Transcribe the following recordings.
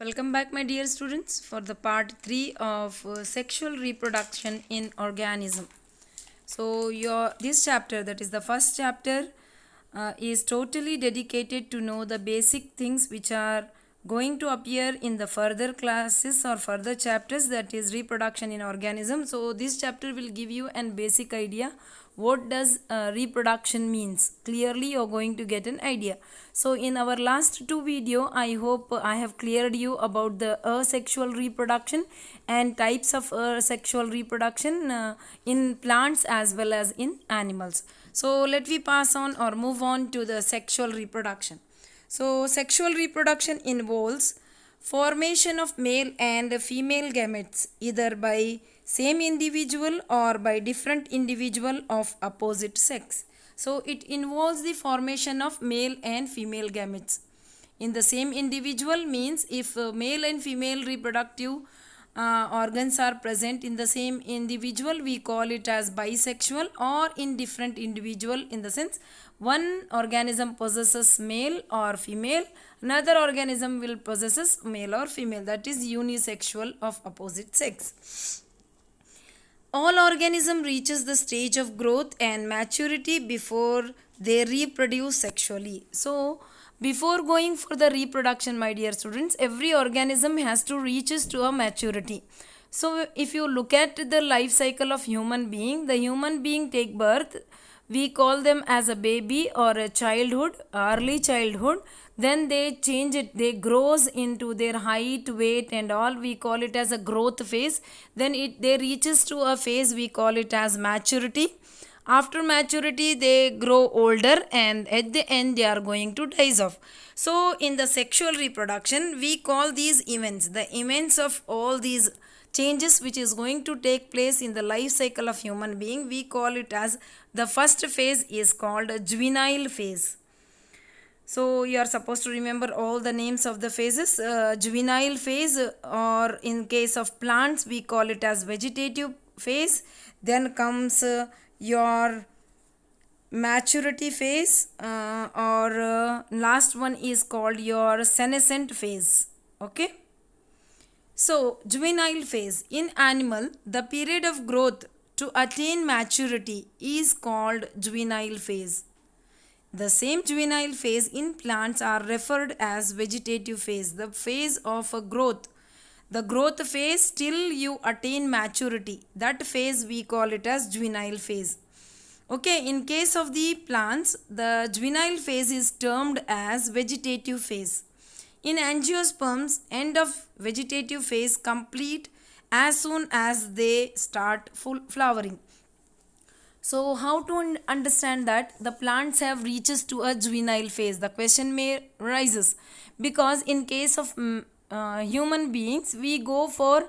Welcome back, my dear students, for the part 3 of sexual reproduction in organism. So this chapter, that is the first chapter, is totally dedicated to know the basic things which are going to appear in the further classes or further chapters, that is reproduction in organism. So this chapter will give you an basic idea what does reproduction means. Clearly you are going to get an idea. So in our last two video, I hope I have cleared you about the asexual reproduction and types of sexual reproduction in plants as well as in animals. So let me pass on or move on to the sexual reproduction. So sexual reproduction involves formation of male and female gametes either by same individual or by different individual of opposite sex. So it involves the formation of male and female gametes in the same individual. Means if male and female reproductive organs are present in the same individual, we call it as bisexual, or in different individual, in the sense one organism possesses male or female, another organism will possesses male or female, that is unisexual of opposite sex. All organism reaches the stage of growth and maturity before they reproduce sexually. So before going for the reproduction, my dear students, every organism has to reaches to a maturity. So if you look at the life cycle of human being, the human being take birth, we call them as a baby or a childhood, early childhood. Then they change it, they grows into their height, weight and all, we call it as a growth phase. Then they reaches to a phase, we call it as maturity. After maturity they grow older and at the end they are going to die off. So in the sexual reproduction we call these events, the events of all these changes which is going to take place in the life cycle of human being, we call it as the first phase is called juvenile phase. So you are supposed to remember all the names of the phases. Juvenile phase, or in case of plants we call it as vegetative phase. Then comes your maturity phase, or last one is called your senescent phase. Okay. So juvenile phase in animal, the period of growth to attain maturity is called juvenile phase. The same juvenile phase in plants are referred as vegetative phase, the phase of a growth. The growth phase till you attain maturity, that phase we call it as juvenile phase. Okay, in case of the plants, the juvenile phase is termed as vegetative phase. In angiosperms, end of vegetative phase complete as soon as they start full flowering. So how to understand that the plants have reaches to a juvenile phase? The question may rises because in case of human beings we go for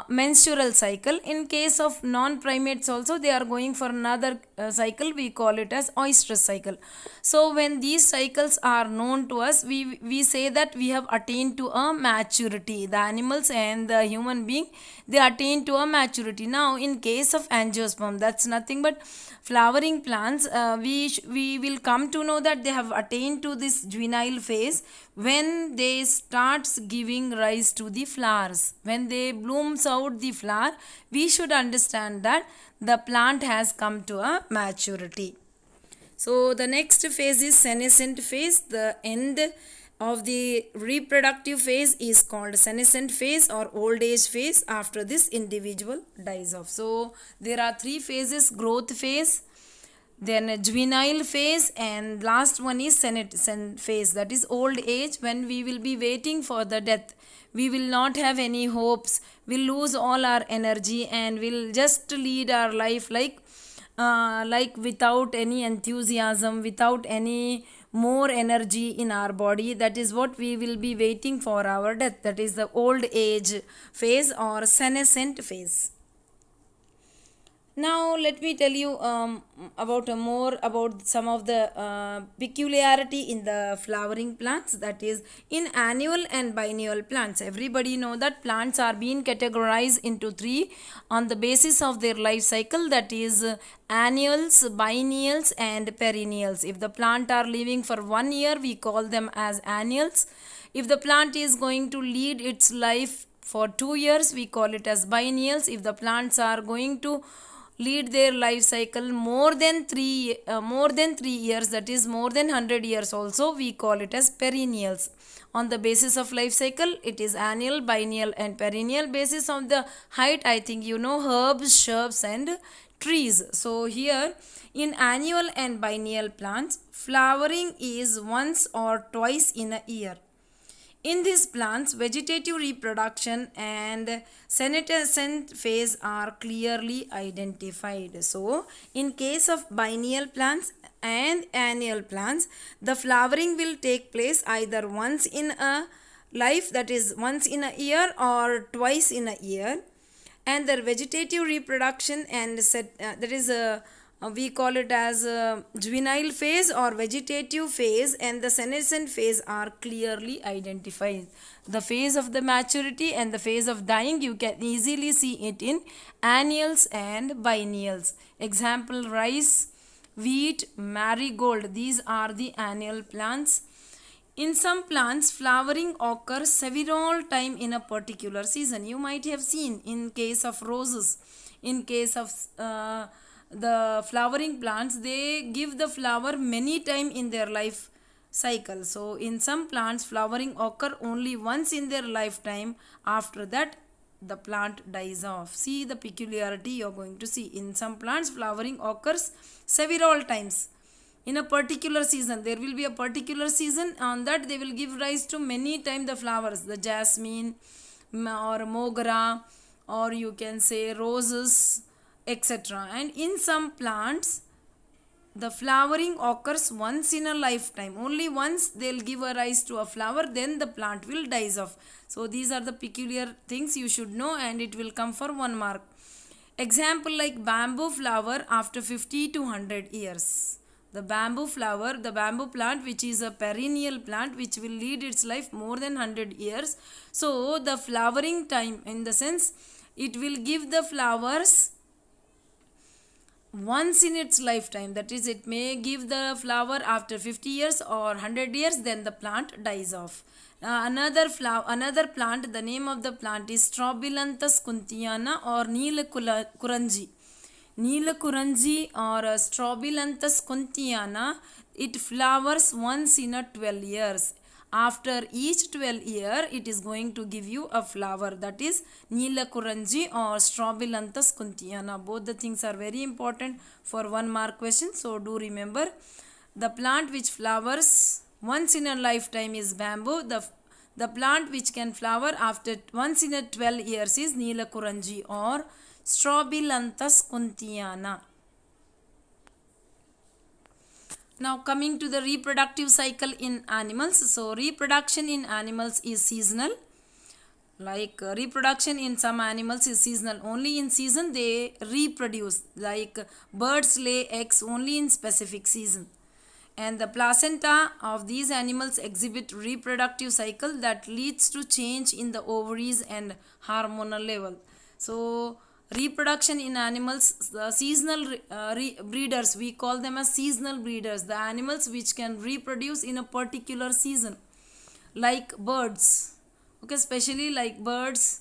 menstrual cycle. In case of non-primates also they are going for another cycle, we call it as oestrus cycle. So when these cycles are known to us, we say that we have attained to a maturity. The animals and the human being, they attain to a maturity. Now in case of angiosperm, that's nothing but flowering plants, we will come to know that they have attained to this juvenile phase when they starts giving rise to the flowers. When they blooms out the flower, we should understand that the plant has come to a maturity. So the next phase is senescent phase. The end of the reproductive phase is called senescent phase or old age phase after this individual dies off. So there are three phases: growth phase, then a juvenile phase, and last one is senescent phase, that is old age, when we will be waiting for the death. We will not have any hopes, we'll lose all our energy and we'll just lead our life like without any enthusiasm, without any more energy in our body. That is what we will be waiting for our death. That is the old age phase or senescent phase. Now let me tell you about more about some of the peculiarity in the flowering plants, that is in annual and biennial plants. Everybody know that plants are being categorized into three on the basis of their life cycle, that is annuals, biennials and perennials. If the plant are living for 1 year, we call them as annuals. If the plant is going to lead its life for 2 years, we call it as biennials. If the plants are going to lead their life cycle more than 3 years, that is more than 100 years also, we call it as perennials. On the basis of life cycle, it is annual, biennial and perennial. Basis of the height, I think you know, herbs, shrubs and trees. So here in annual and biennial plants, flowering is once or twice in a year. In these plants, vegetative reproduction and senescent phase are clearly identified. So, in case of biennial plants and annual plants, the flowering will take place either once in a life, that is once in a year, or twice in a year. And the vegetative reproduction and that is we call it as juvenile phase or vegetative phase, and the senescent phase are clearly identified. The phase of the maturity and the phase of dying, you can easily see it in annuals and biennials. Example, rice, wheat, marigold, these are the annual plants. In some plants, flowering occurs several times in a particular season. You might have seen in case of roses, in case of the flowering plants, they give the flower many times in their life cycle. So in some plants, flowering occur only once in their lifetime. After that, the plant dies off. See the peculiarity you are going to see. In some plants, flowering occurs several times in a particular season. There will be a particular season, on that they will give rise to many times the flowers, the jasmine or mogra, or you can say roses, etc. And in some plants, the flowering occurs once in a lifetime. Only once they'll give a rise to a flower, then the plant will dies off. So these are the peculiar things you should know, and it will come for 1 mark. Example like bamboo flower after 50 to 100 years. The bamboo flower, the bamboo plant, which is a perennial plant which will lead its life more than 100 years. So the flowering time, in the sense, it will give the flowers once in its lifetime. That is, it may give the flower after 50 years or 100 years, then the plant dies off. Another plant, the name of the plant is Strobilanthes kuntiana or Neelakuranji. Neelakuranji or Strobilanthes kuntiana, it flowers once in a 12 years. After each 12 year, it is going to give you a flower, that is Neelakuranji or Strobilanthes kuntiana. Both the things are very important for 1 mark question. So do remember, the plant which flowers once in a lifetime is bamboo. The plant which can flower after once in a 12 years is Neelakuranji or Strobilanthes kuntiana. Now coming to the reproductive cycle in animals. So reproduction in animals is seasonal. Like reproduction in some animals is seasonal. Only in season they reproduce. Like birds lay eggs only in specific season. And the placenta of these animals exhibit reproductive cycle that leads to change in the ovaries and hormonal level. So reproduction in animals, the seasonal breeders, we call them as seasonal breeders, the animals which can reproduce in a particular season, like birds. Okay, especially like birds,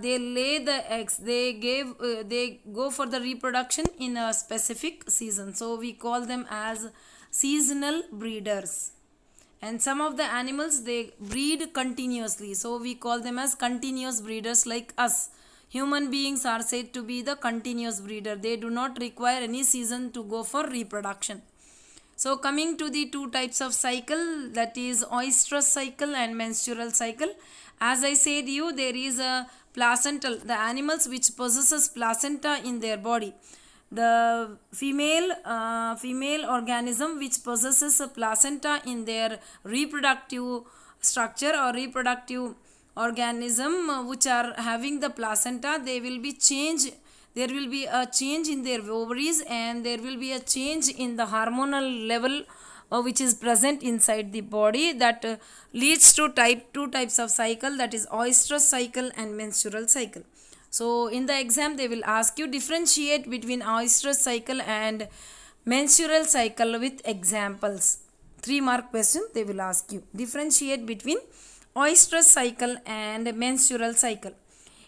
they lay the eggs, they go for the reproduction in a specific season. So we call them as seasonal breeders. And some of the animals, they breed continuously, so we call them as continuous breeders. Like us, human beings are said to be the continuous breeder. They do not require any season to go for reproduction. So coming to the 2 types of cycle, that is oestrus cycle and menstrual cycle. As I said you, there is a placental, the animals which possesses placenta in their body. The female organism which possesses a placenta in their reproductive structure or reproductive organism which are having the placenta, there will be a change in their ovaries, and there will be a change in the hormonal level which is present inside the body, that leads to 2 types of cycle, that is oestrus cycle and menstrual cycle. So in the exam they will ask you differentiate between oestrus cycle and menstrual cycle with examples. 3-mark question they will ask you. Differentiate between oestrus cycle and menstrual cycle.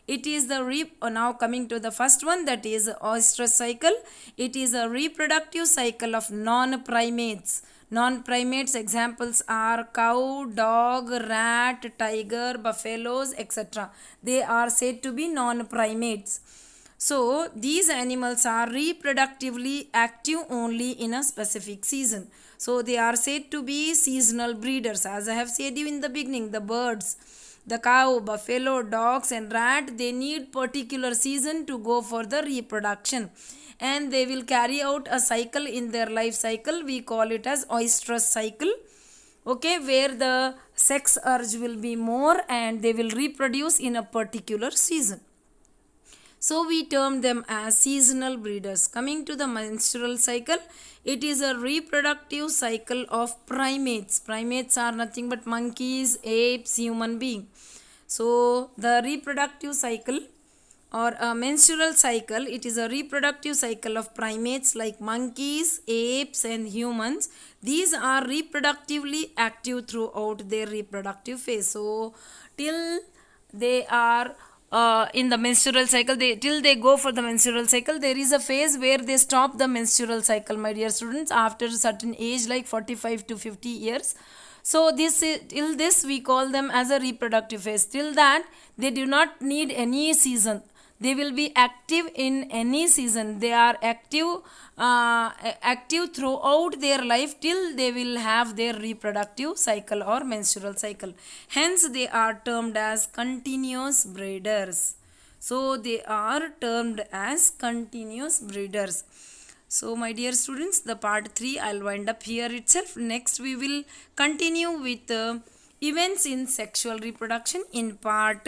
It is the now coming to the first one, that is oestrus cycle. It is a reproductive cycle of non-primates. Non-primates examples are cow, dog, rat, tiger, buffaloes, etc. They are said to be non-primates. So these animals are reproductively active only in a specific season. So they are said to be seasonal breeders. As I have said you in the beginning, the birds, the cow, buffalo, dogs and rat, they need particular season to go for the reproduction, and they will carry out a cycle in their life cycle. We call it as oestrus cycle. Okay, where the sex urge will be more and they will reproduce in a particular season. So we term them as seasonal breeders. Coming to the menstrual cycle, it is a reproductive cycle of primates. Primates are nothing but monkeys, apes, human being. So the reproductive cycle or a menstrual cycle, it is a reproductive cycle of primates like monkeys, apes and humans. These are reproductively active throughout their reproductive phase. So till they are in the menstrual cycle, till they go for the menstrual cycle, there is a phase where they stop the menstrual cycle, my dear students, after a certain age like 45 to 50 years. So till this we call them as a reproductive phase. Till that they do not need any season. They will be active in any season. They are active throughout their life till they will have their reproductive cycle or menstrual cycle. Hence they are termed as continuous breeders. So they are termed as continuous breeders. So my dear students, the part 3 I'll wind up here itself. Next we will continue with events in sexual reproduction in part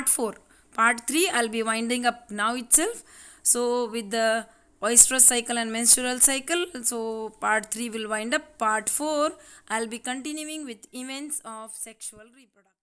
4. Part 3 I'll be winding up now itself. So with the oestrus cycle and menstrual cycle, so part 3 will wind up. Part 4 I'll be continuing with events of sexual reproduction.